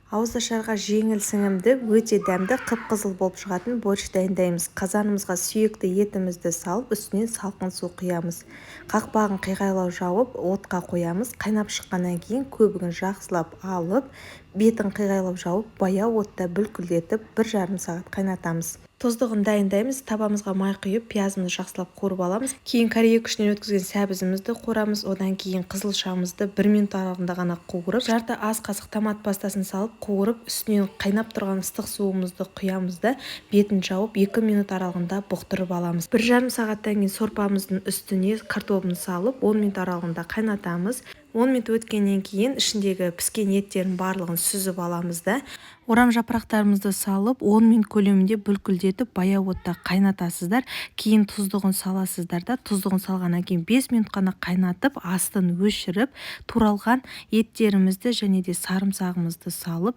Ауызашарға жеңіл сіңімді, өте дәмді, қып-қызыл болып шығатын борщ дайындаймыз. Қазанымызға сүйекті етімізді салып, үстінен салқын су құямыз. Қақпағын қиғайлау жауып, отқа қоямыз. Қайнап шыққаннан кейін көбігін жақсылап алып, бетін қиғайлау жауып, баяу отта бүлкілдетіп 1,5 сағат қайнатамыз. Тұздығын дайындаймыз. Табамызға май құйып, пиязымызды жақсылап қуырып аламыз. Кейін корея күшінен өткізген сәбізімізді қуырамыз. Одан кейін қызылшамызды 1 минут аралығында ғана қуырып, жарты ас қасық томат пастасын салып қуырып, үстінен қайнап тұрған ыстық суымызды құямыз да бетін жауып 2 минут аралығында бұқтырып аламыз. 1,5 сағаттан кейін сорпамыздың үстіне картоплын салып 10 минут аралығында қайнатамыз. 10 минут өткеннен кейін ішіндегі піскен еттердің барлығын сүзіп аламыз да орам жапырақтарымызды салып 10 минут көлемінде бүлкілдетіп баяу отта қайнатасыздар. Кейін тұздығын саласыздар да тұздығын салғаннан кейін 5 минут қана қайнатып астын өшіріп туралған еттерімізді және де сарымсағымызды салып